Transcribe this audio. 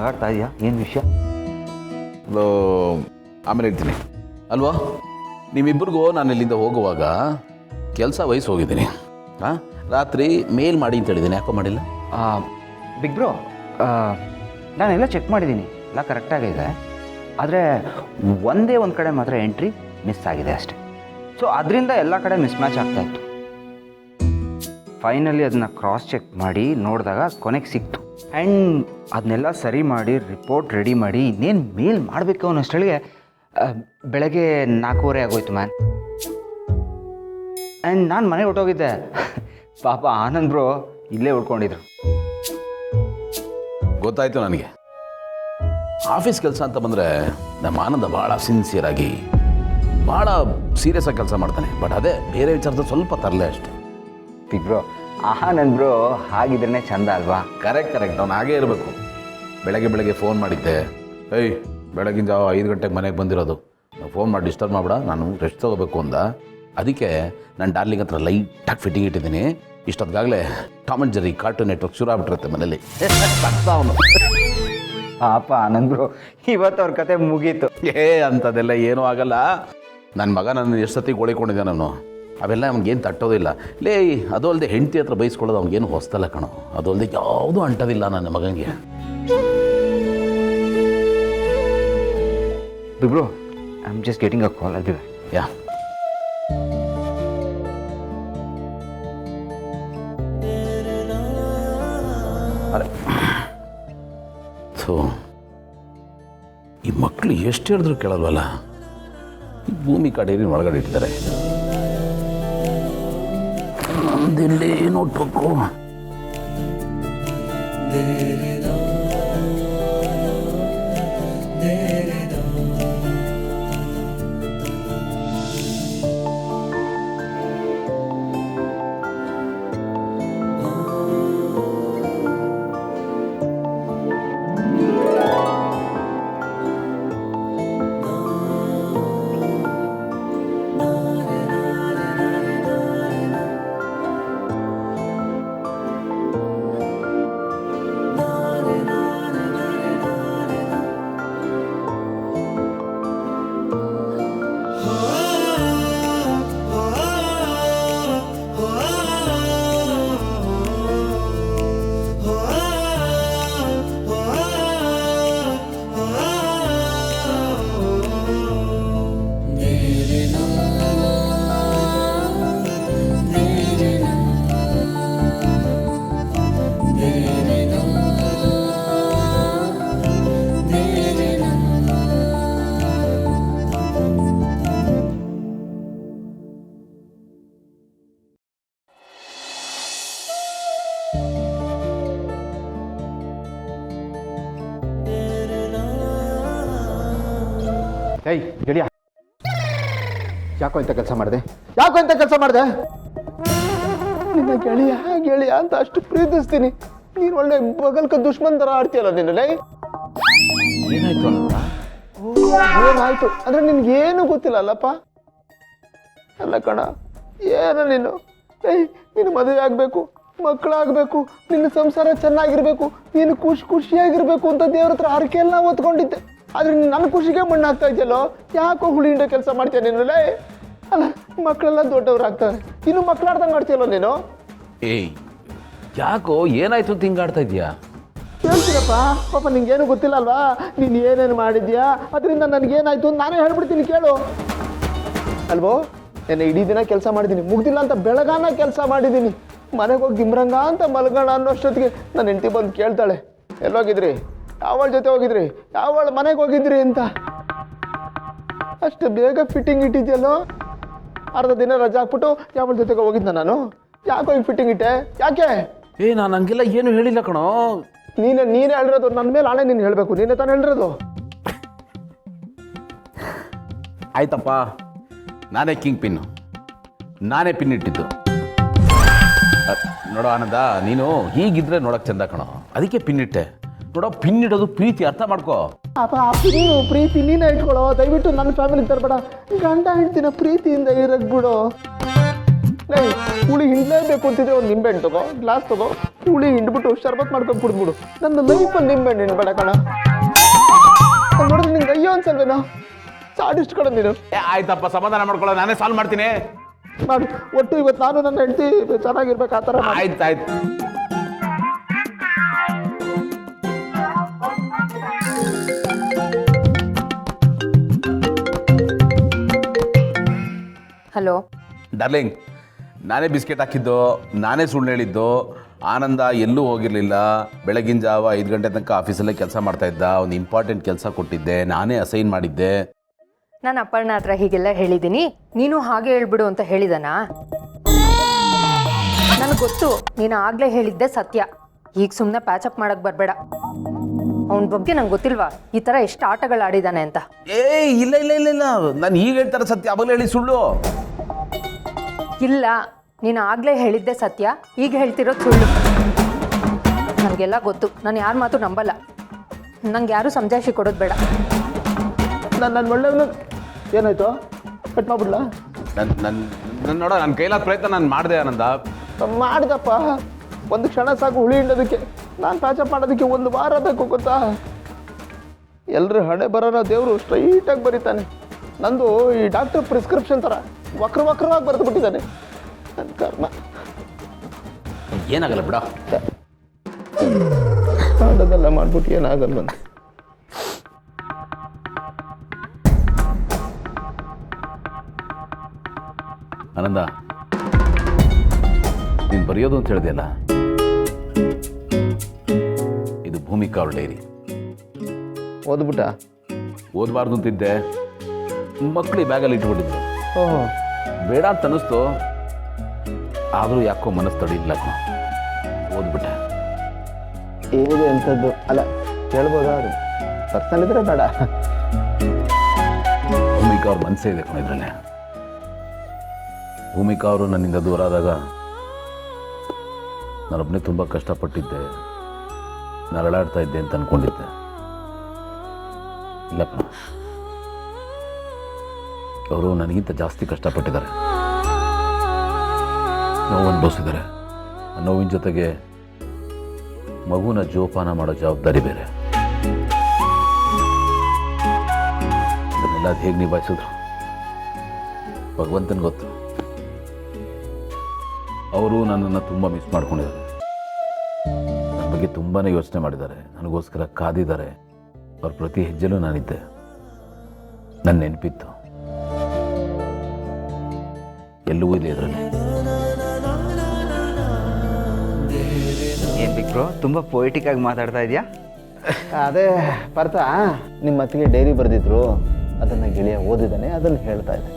ನಗಾಡ್ತಾ ಇದೆಯಾ? ಏನು ವಿಷಯ? ಆಮೇಲೆ ಹೇಳ್ತೀನಿ ಅಲ್ವಾ. ನಿಮ್ಮಿಬ್ಬರಿಗೂ ನಾನು ಇಲ್ಲಿಂದ ಹೋಗುವಾಗ ಕೆಲಸ ವಯಸ್ಸು ಹೋಗಿದ್ದೀನಿ. ಹಾಂ, ರಾತ್ರಿ ಮೇಲ್ ಮಾಡಿ ಅಂತ ಹೇಳಿದ್ದೀನಿ, ಯಾಕೋ ಮಾಡಿಲ್ಲ? ಬಿಗ್ ಬ್ರೋ, ನಾನೆಲ್ಲ ಚೆಕ್ ಮಾಡಿದ್ದೀನಿ, ಎಲ್ಲ ಕರೆಕ್ಟಾಗಿದೆ. ಆದರೆ ಒಂದೇ ಒಂದು ಕಡೆ ಮಾತ್ರ ಎಂಟ್ರಿ ಮಿಸ್ ಆಗಿದೆ ಅಷ್ಟೆ. ಸೊ ಅದರಿಂದ ಎಲ್ಲ ಕಡೆ ಮಿಸ್ ಮ್ಯಾಚ್ ಆಗ್ತಾಯಿತ್ತು. ಫೈನಲಿ ಅದನ್ನ ಕ್ರಾಸ್ ಚೆಕ್ ಮಾಡಿ ನೋಡಿದಾಗ ಕೊನೆಗೆ ಸಿಕ್ತು. ಆ್ಯಂಡ್ ಅದನ್ನೆಲ್ಲ ಸರಿ ಮಾಡಿ ರಿಪೋರ್ಟ್ ರೆಡಿ ಮಾಡಿ ಇನ್ನೇನು ಮೇಲ್ ಮಾಡಬೇಕು ಅನ್ನೋಷ್ಟೊಳಗೆ ಬೆಳಗ್ಗೆ 4:15 ಆಗೋಯ್ತು ಮ್ಯಾನ್. ಆ್ಯಂಡ್ ನಾನು ಮನೆಗೆ ಹೊರಟೋಗಿದ್ದೆ. ಪಾಪ ಆನಂದ್ ಬ್ರೋ ಇಲ್ಲೇ ಉಳ್ಕೊಂಡಿದ್ರು. ಗೊತ್ತಾಯಿತು ನನಗೆ. ಆಫೀಸ್ ಕೆಲಸ ಅಂತ ಬಂದರೆ ನಮ್ಮ ಆನಂದ ಭಾಳ ಸಿನ್ಸಿಯರಾಗಿ ಭಾಳ ಸೀರಿಯಸ್ ಆಗಿ ಕೆಲಸ ಮಾಡ್ತಾನೆ. ಬಟ್ ಅದೇ ಬೇರೆ ವಿಚಾರದ ಸ್ವಲ್ಪ ತರಲೆ ಅಷ್ಟೆ. ಬಿಗ್ ಬ್ರೋ, ಆನಂದ್ ಬ್ರೋ ಹಾಗಿದ್ರೆ ಚಂದ ಅಲ್ವಾ? ಕರೆಕ್ಟ್ ಅವ್ನು ಹಾಗೇ ಇರಬೇಕು. ಬೆಳಗ್ಗೆ ಫೋನ್ ಮಾಡಿದ್ದೆ, ಬೆಳಗಿನ ಜಾವ 5 ಗಂಟೆಗೆ ಮನೆಗೆ ಬಂದಿರೋದು, ಫೋನ್ ಮಾಡಿ ಡಿಸ್ಟರ್ಬ್ ಮಾಡಬೇಡ, ನಾನು ರೆಸ್ಟ್ ತೊಗೋಬೇಕು ಅಂದ. ಅದಕ್ಕೆ ನಾನು ಡಾರ್ಲಿಂಗ್ ಹತ್ರ ಲೈಟಾಗಿ ಫಿಟ್ಟಿಂಗ್ ಇಟ್ಟಿದ್ದೀನಿ. ಇಷ್ಟೊತ್ತಿಗಾಗಲೇ Tom and Jerry Cartoon Network ಶುರು ಆಗ್ಬಿಟ್ಟಿರುತ್ತೆ ಮನೇಲಿ. ಅವನು ಪಾಪ ಆನಂದ್ ಬ್ರೋ, ಇವತ್ತು ಅವ್ರ ಕತೆ ಮುಗೀತು. ಅಂಥದ್ದೆಲ್ಲ ಏನೂ ಆಗಲ್ಲ. ನನ್ನ ಮಗ ನನ್ನ ಎಷ್ಟು ಸತಿ ಗೋಳಿಕೊಂಡಿದ್ದೆ ನಾನು, ಅವೆಲ್ಲ ಅವ್ನಿಗೇನು ತಟ್ಟೋದಿಲ್ಲ. ಅದು ಅಲ್ಲದೆ ಹೆಂಡತಿ ಹತ್ರ ಬೈಸ್ಕೊಳ್ಳೋದು ಅವ್ನಿಗೇನು ಹೊಸ್ತಲ್ಲ ಕಣೋ. ಅದು ಅಲ್ಲದೆ ಯಾವುದೂ ಅಂಟೋದಿಲ್ಲ ನನ್ನ ಮಗನಿಗೆ. Bro, I am just getting a call. ಅದು ಯಾ ಅರೆ ಸೊ ಈ ಮಕ್ಕಳು ಎಷ್ಟು ಹೇಳಿದ್ರು ಕೇಳಲ್ವಲ್ಲ. ಈ ಭೂಮಿ ಕಡೆಯಲ್ಲಿ ಒಳಗಡೆ ಇಟ್ಟಿದ್ದಾರೆ. ನಮ್ದೆಲ್ಲೇ ನೋಡ್ಬೇಕು. ಗೆಳೆಯ, ಯಾಕೋ ಇಂಥ ಕೆಲಸ ಮಾಡಿದೆ? ನಿನ್ನ ಗೆಳೆಯ ಅಂತ ಅಷ್ಟು ಪ್ರೀತಿಸ್ತೀನಿ, ನೀನು ಒಳ್ಳೆ ಬಗಲ್ಕ ದುಶ್ಮನ್ ಥರ ಆಡ್ತೀಯಲ್ಲ ನಿನ್ನಲ್ಲಿ. ಏನಾಯ್ತು ಅಂತ? ಏನಾಯ್ತು ಅಂದ್ರೆ ನಿನ್ಗೇನು ಗೊತ್ತಿಲ್ಲ ಅಲ್ಲಪ್ಪ. ಅಲ್ಲ ಕಣ, ಏನು ನೀನು ಮದುವೆ ಆಗಬೇಕು, ಮಕ್ಕಳಾಗಬೇಕು, ನಿನ್ನ ಸಂಸಾರ ಚೆನ್ನಾಗಿರ್ಬೇಕು, ನೀನು ಖುಷಿಯಾಗಿರ್ಬೇಕು ಅಂತ ದೇವ್ರ ಹತ್ರ ಹರಕೆ ಎಲ್ಲ ಹೊತ್ಕೊಂಡಿದ್ದೆ. ಆದ್ರೆ ನನ್ನ ಖುಷಿಗೆ ಮಣ್ಣಾಗ್ತಾ ಇದೆಯಲ್ಲೋ. ಯಾಕೋ ಹುಳಿಂಡ ಕೆಲಸ ಮಾಡ್ತೀಯ ನೀನಲ್ಲೇ? ಅಲ್ಲ, ಮಕ್ಕಳೆಲ್ಲ ದೊಡ್ಡವ್ರು ಆಗ್ತಾರೆ, ಇನ್ನು ಮಕ್ಕಳಾಡ್ದಂಗೆ ಆಡ್ತೀಯಲ್ಲೋ ನೀನು. ಯಾಕೋ ಏನಾಯ್ತು ಅಂತ ಹಿಂಗಾಡ್ತಾ ಇದೀಯಾ? ಹೇಳ್ತೀರಪ್ಪ, ಪಾಪ ನಿಂಗೇನು ಗೊತ್ತಿಲ್ಲ ಅಲ್ವಾ, ನೀನು ಏನೇನು ಮಾಡಿದ್ಯಾ, ಅದರಿಂದ ನನಗೇನಾಯ್ತು ಅಂತ ನಾನೇ ಹೇಳ್ಬಿಡ್ತೀನಿ, ಕೇಳು. ಅಲ್ವೋ, ನಾನು ಇಡೀ ದಿನ ಕೆಲಸ ಮಾಡಿದ್ದೀನಿ, ಮುಗ್ದಿಲ್ಲ ಅಂತ ಬೆಳಗಾನ ಕೆಲಸ ಮಾಡಿದ್ದೀನಿ. ಮನೆಗೆ ಹೋಗಿ ಗಿಮ್ರಂಗ ಅಂತ ಮಲ್ಗೋಣ ಅನ್ನೋಷ್ಟೊತ್ತಿಗೆ ನನ್ನ ಹೆಂಡತಿ ಬಂದು ಕೇಳ್ತಾಳೆ, ಎಲ್ಲೋಗಿದ್ರಿ, ಯಾವಳ ಜೊತೆ ಹೋಗಿದ್ರಿ, ಯಾವಳ ಮನೆಗೆ ಹೋಗಿದ್ರಿ ಅಂತ. ಅಷ್ಟು ಬೇಗ ಫಿಟ್ಟಿಂಗ್ ಇಟ್ಟಿದ್ಯಲ್ಲೋ. ಅರ್ಧ ದಿನ ರಜೆ ಹಾಕ್ಬಿಟ್ಟು ಯಾವಳ ಜೊತೆಗೆ ಹೋಗಿದ್ದ ನಾನು. ಯಾಕೋ ಹಿಂಗೆ ಫಿಟ್ಟಿಂಗ್ ಇಟ್ಟೆ? ಯಾಕೆ? ನಾನು ಹಂಗೆಲ್ಲ ಏನು ಹೇಳಿಲ್ಲ ಕಣೋ. ನೀನೇ ಹೇಳಿರೋದು, ನನ್ನ ಮೇಲೆ ಆಣೆ ನೀನು ಹೇಳಬೇಕು, ನೀನೇ ತಾನು ಹೇಳಿರೋದು. ಆಯ್ತಪ್ಪ, ನಾನೇ ಕಿಂಗ್ ಪಿನ್ನು, ನಾನೇ ಪಿನ್ ಇಟ್ಟಿದ್ದು. ನೋಡೋ ಆನಂದ, ನೀನು ಹೀಗಿದ್ರೆ ನೋಡಕ್ ಚಂದ ಕಣೋ, ಅದಕ್ಕೆ ಪಿನ್ ಇಟ್ಟೆ. ನೋಡೋ, ಪಿನ್ ಇಡೋದು ಪ್ರೀತಿ, ಅರ್ಥ ಮಾಡ್ಕೋ. ಅಪ್ಪ, ಪಿನ್ನು ಪ್ರೀತಿ ನೀನೇ ಇಟ್ಕೊಳ್ಳೋ, ದಯವಿಟ್ಟು ನನ್ನ ಫ್ಯಾಮಿಲಿಗೆ ತರಬೇಡ. ಗಂಡ ಹೆಂಡ್ತಿನ ಪ್ರೀತಿಯಿಂದ ಇರಕ್ ಬಿಡು. ಲೇ ಹುಳಿ ಹಿಂಡಲೇಬೇಕು ಅಂತಿದ್ರೆ ಒಂದು ನಿಂಬೆಹಣ್ಣು ತಗೋ, ಗ್ಲಾಸ್ ತಗೋ, ಹುಳಿ ಹಿಂಡ್ಬಿಟ್ಟು ಶರ್ಬತ್ ಮಾಡ್ಕೊಂಡು ಕುಡಿದ್ಬಿಡು. ನನ್ನ ಲೈಫಲ್ಲಿ ನಿಂಬೆಹಣ್ಣು ಹಿಂಡ್ಬೇಡ ಕಣ. ನಾನ್ ನೋಡಿದ್ರೆ ನಿಂಗೆ ಅಯ್ಯೋ ಅನ್ಸಲ್ವೇನೋ? ಸಾಡಿಷ್ಟು ಕಣ ನೀನು. ಆಯ್ತಪ್ಪ, ಸಮಾಧಾನ ಮಾಡ್ಕೊಳ್ಳೋ, ನಾನೇ ಸಾಲ್ವ್ ಮಾಡ್ತೀನಿ. ಮಾಡು. ಒಟ್ಟು ಇವತ್ತು ನಾನು ನನ್ನ ಹೆಂಡತಿ ಚೆನ್ನಾಗಿರ್ಬೇಕು, ಆ ಥರ ಮಾಡು. ಆಯ್ತು. ಹಲೋ ಡಾರ್ಲಿಂಗ್, ನಾನೇ ಬಿಸ್ಕೆಟ್ ಹಾಕಿದ್ದು, ನಾನೇ ಸುಳ್ಳು ಹೇಳಿದ್ದು. ಆನಂದ ಎಲ್ಲೂ ಹೋಗಿರಲಿಲ್ಲ. ಬೆಳಗಿನ ಜಾವ 5 ಗಂಟೆ ತನಕ ಆಫೀಸಲ್ಲೇ ಕೆಲಸ ಮಾಡ್ತಾ ಇದ್ದ. ಒಂದು ಇಂಪಾರ್ಟೆಂಟ್ ಕೆಲಸ ಕೊಟ್ಟಿದ್ದೆ, ನಾನೇ ಅಸೈನ್ ಮಾಡಿದ್ದೆ. ನಾನು ಅಪ್ಪಣ್ಣ ಹತ್ರ ಹೀಗೆಲ್ಲ ಹೇಳಿದ್ದೀನಿ, ನೀನು ಹಾಗೆ ಹೇಳ್ಬಿಡು ಅಂತ ಹೇಳಿದನಾ? ನನಗೆ ಗೊತ್ತು ನೀನು ಆಗಲೇ ಹೇಳಿದ್ದೆ ಸತ್ಯ. ಈಗ ಸುಮ್ಮನೆ ಪ್ಯಾಚಪ್ ಮಾಡಕ್ಕೆ ಬರಬೇಡ. ಅವನ ಬಗ್ಗೆ ನಂಗೆ ಗೊತ್ತಿಲ್ವಾ ಈ ಥರ ಎಷ್ಟು ಆಟಗಳು ಆಡಿದ್ದಾನೆ ಅಂತ? ಇಲ್ಲ ನಾನು ಈಗ ಹೇಳ್ತಾರೆ ಸತ್ಯ, ಅವಾಗಲೇ ಹೇಳಿ ಸುಳ್ಳು. ಇಲ್ಲ, ನೀನು ಆಗಲೇ ಹೇಳಿದ್ದೆ ಸತ್ಯ, ಈಗ ಹೇಳ್ತಿರೋದು ಸುಳ್ಳು. ನನಗೆಲ್ಲ ಗೊತ್ತು, ನಾನು ಯಾರ ಮಾತು ನಂಬಲ್ಲ. ನಂಗೆ ಯಾರೂ ಸಮಜಾಯಿಷಿ ಕೊಡೋದು ಬೇಡ. ನನ್ನ ಒಳ್ಳೆಯವನು ಏನಾಯ್ತು? ಕಟ್ ಮಾಡ್ಬಿಡ್ಲಾ? ನನ್ನ ನೋಡೋ, ನನ್ನ ಕೈಲಾದ ಪ್ರಯತ್ನ ನಾನು ಮಾಡಿದೆ ಆನಂದ. ಮಾಡ್ದಪ್ಪ, ಒಂದು ಕ್ಷಣ ಸಾಕು ಹುಳಿ ಹಿಂಡೋದಕ್ಕೆ. ನಾನು ಪ್ಯಾಚಪ್ ಮಾಡೋದಕ್ಕೆ 1 ವಾರ ಬೇಕು ಗೊತ್ತಾ? ಎಲ್ಲರೂ ಹಣೆ ಬರೋಣ ದೇವರು ಸ್ಟ್ರೈಟಾಗಿ ಬರೀತಾನೆ. ನಂದು ಈ ಡಾಕ್ಟರ್ ಪ್ರಿಸ್ಕ್ರಿಪ್ಷನ್ ಥರ ವಕ್ರವಾಗಿ ಬರೆದು ಬಿಟ್ಟಿದ್ದಾನೆ. ನನ್ನ ಕರ್ಮ. ಏನಾಗಲ್ಲ ಬಿಡ, ಮಾಡೋದೆಲ್ಲ ಮಾಡ್ಬಿಟ್ಟು ಏನಾಗಲ್ಲ ಅಂತ. ಆನಂದ, ನೀನು ಬರೆಯೋದು ಅಂತ ಹೇಳಿದೆಯಲ್ಲ, ಇದು ಭೂಮಿಕಾ ಅವ್ರ ಡೈರಿ. ಓದ್ಬಿಟ್ಟ? ಓದಬಾರ್ದು ಅಂತಿದ್ದೆ, ಮಕ್ಕಳು ಬ್ಯಾಗಲ್ಲಿ ಇಟ್ಬಿಟ್ಟಿದ್ರು. ಓಹೋ, ಬೇಡ ಅಂತ ಅನ್ನಿಸ್ತು, ಆದರೂ ಯಾಕೋ ಮನಸ್ಸು ತಡಿಲ್ಲ. ಓದ್ಬಿಟ್ಟೆ. ಏನಿದೆ ಅಂಥದ್ದು? ಅಲ್ಲ, ಕೇಳ್ಬೋದಾ? ಅದು ಪರ್ಸನಲ್ ಇದ್ರೆ ಬೇಡ. ಭೂಮಿಕಾ ಅವ್ರ ಮನಸ್ಸೇ ಇದೆ ಕಣ ಇದರಲ್ಲೇ. ಭೂಮಿಕಾ ಅವರು ನನ್ನಿಂದ ದೂರ ಆದಾಗ ನಾನೊಬ್ಬನೇ ತುಂಬ ಕಷ್ಟಪಟ್ಟಿದ್ದೆ, ನರಳಾಡ್ತಾ ಇದ್ದೆ ಅಂತ ಅಂದ್ಕೊಂಡಿದ್ದೆ. ಇಲ್ಲಪ್ಪ, ಅವರು ನನಗಿಂತ ಜಾಸ್ತಿ ಕಷ್ಟಪಟ್ಟಿದ್ದಾರೆ, ನೋವು ಅನುಭವಿಸಿದ್ದಾರೆ. ಆ ನೋವಿನ ಜೊತೆಗೆ ಮಗುನ ಜೋಪಾನ ಮಾಡೋ ಜವಾಬ್ದಾರಿ ಬೇರೆ. ಅದನ್ನೆಲ್ಲ ಅದು ಹೇಗೆ ನಿಭಾಯಿಸಿದ್ರು ಭಗವಂತನ ಗೊತ್ತು. ಅವರು ನನ್ನನ್ನು ತುಂಬ ಮಿಸ್ ಮಾಡ್ಕೊಂಡಿದ್ದಾರೆ. ನನ್ನ ಬಗ್ಗೆ ತುಂಬಾ ಯೋಚನೆ ಮಾಡಿದ್ದಾರೆ, ನನಗೋಸ್ಕರ ಕಾದಿದ್ದಾರೆ. ಅವ್ರ ಪ್ರತಿ ಹೆಜ್ಜೆಲೂ ನಾನಿದ್ದೆ, ನನ್ನ ನೆನಪಿತ್ತು. ಎಲ್ಲವೂ ಇದೆ ಇದರಲ್ಲಿ. ಏನು ಬಿಗ್ ಬ್ರೋ, ತುಂಬ ಪೊಯಿಟಿಕ್ ಆಗಿ ಮಾತಾಡ್ತಾ ಇದೆಯಾ? ಅದೇ ಪಾರ್ಥ, ನಿಮ್ಮ ಅತ್ತಿಗೆ ಡೈರಿ ಬರೆದಿದ್ರು, ಅದನ್ನು ಗೆಳೆಯ ಓದಿದ್ದಾನೆ, ಅದನ್ನು ಹೇಳ್ತಾ ಇದ್ದೆ.